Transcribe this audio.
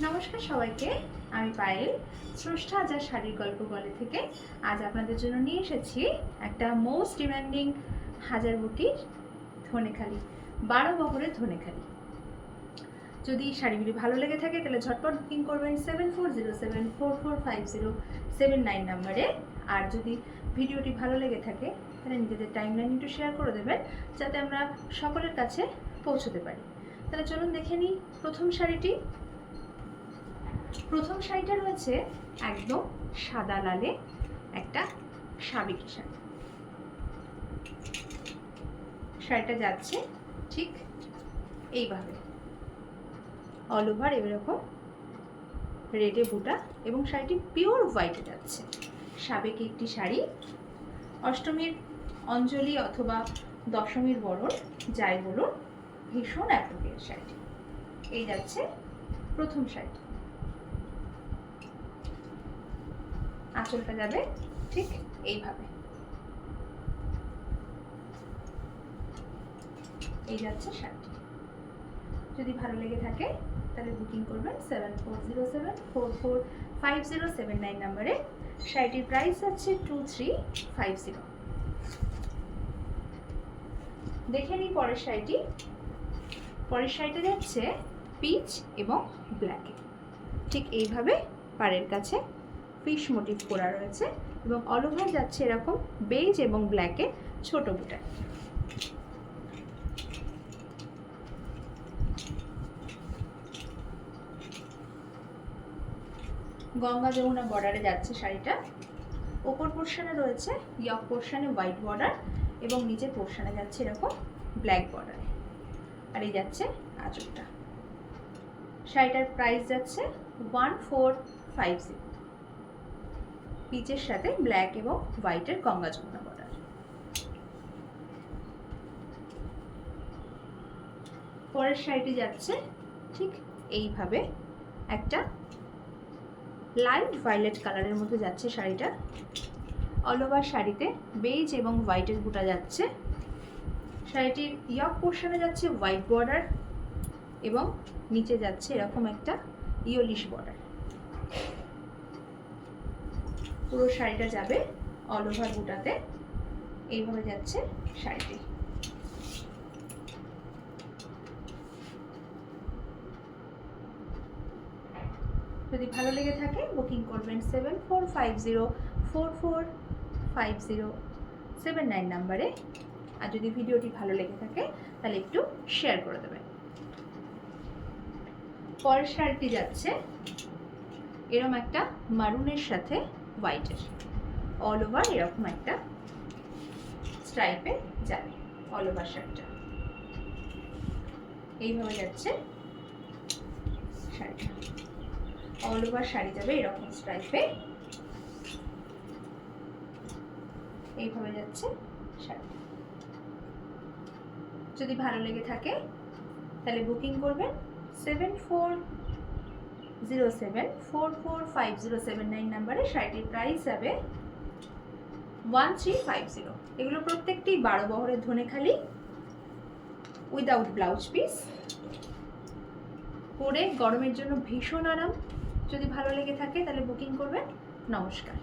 নমস্কার সবাইকে, আমি পায়েল স্রষ্টা হাজার শাড়ির গল্প বলে থেকে আজ আপনাদের জন্য নিয়ে এসেছি একটা মোস্ট ডিমান্ডিং হাজার বুটির ধনেখালি, 12 বহরের ধনেখালি। যদি শাড়িগুলি ভালো লেগে থাকে তাহলে ঝটপট বুকিং করবেন 7407445079 নাম্বারে। আর যদি ভিডিওটি ভালো লেগে থাকে তাহলে নিজেদের টাইমলাইন একটু শেয়ার করে দেবেন, যাতে আমরা সকলের কাছে পৌঁছতে পারি। তাহলে চলুন দেখে নিই প্রথম শাড়িটি। প্রথম শাড়িটা রয়েছে একদম সাদা লালে একটা সাবেকি শাড়ি। শাড়িটা যাচ্ছে ঠিক এইভাবে, অল ওভার এরকম রেডে বুটা, এবং শাড়িটি পিওর হোয়াইটে যাচ্ছে। সাবেকি একটি শাড়ি, অষ্টমীর অঞ্জলি অথবা দশমীর বরণ যাই বলুন, ভীষণ অ্যাপ্রোপ্রিয়েট শাড়িটি। এই যাচ্ছে প্রথম শাড়িটি। আঁচলটা যাবে ঠিক এইভাবে, এই যাচ্ছে শাড়িটি। যদি ভালো লেগে থাকে তাহলে বুকিং করবেন 7407445079 নাম্বারে। শাড়িটির প্রাইস আছে 2350। দেখে নিই পরের শাড়িটি। পরের শাড়িটা যাচ্ছে পিচ এবং ব্ল্যাকে, ঠিক এইভাবে পাড়ের কাছে ফিশ মোটিভ করা রয়েছে, এবং অল ওভার যাচ্ছে এরকম বেজ এবং ব্ল্যাকে ছোট বুটা। গঙ্গা যমুনা বর্ডারে যাচ্ছে শাড়িটা। ওপর পোর্শনে রয়েছে ইয়ক পোর্শনে হোয়াইট বর্ডার, এবং নিচের পোর্শনে যাচ্ছে এরকম ব্ল্যাক বর্ডারে। আর এই যাচ্ছে আঁচলটা। শাড়িটার প্রাইস যাচ্ছে 1450। পিচের সাথে ব্ল্যাক এবং হোয়াইটের গঙ্গা যমুনা বর্ডার। পরের শাড়িটি যাচ্ছে ঠিক এইভাবে, একটা লাইট ভায়োলেট কালারের মধ্যে যাচ্ছে শাড়িটা। অল ওভার শাড়িতে বেজ এবং হোয়াইটের বুটা যাচ্ছে। শাড়িটির ইয়ক পোর্শনে যাচ্ছে হোয়াইট বর্ডার, এবং নিচে যাচ্ছে এরকম একটা ইয়েলিশ বর্ডার। পুরো শাড়িটা যাবে অল ওভার বুটাতে, এইভাবে যাচ্ছে শাড়িটি। যদি ভালো লেগে থাকে বুকিং করবেন 7450445079 নাম্বারে। আর যদি ভিডিওটি ভালো লেগে থাকে তাহলে একটু শেয়ার করে দেবেন। পরের শাড়িটি যাচ্ছে এরকম একটা মারুনের সাথে হোয়াইটের, অল ওভার এরকম একটা স্ট্রাইপে যাবে অল ওভার শাড়িটা। এইভাবে যাচ্ছে শাড়িটা, অল ওভার শাড়ি যাবে এরকম স্ট্রাইপে, এইভাবে যাচ্ছে শাড়ি। যদি ভালো লেগে থাকে তাহলে বুকিং করবেন 7407445079 নাম্বারে। শাড়িটির প্রাইস যাবে 1350। এগুলো প্রত্যেকটি 12 বহরের ধনেখালি, উইদাউট ব্লাউজ পিস। পরে গরমের জন্য ভীষণ আরাম। যদি ভালো লেগে থাকে তাহলে বুকিং করবেন। নমস্কার।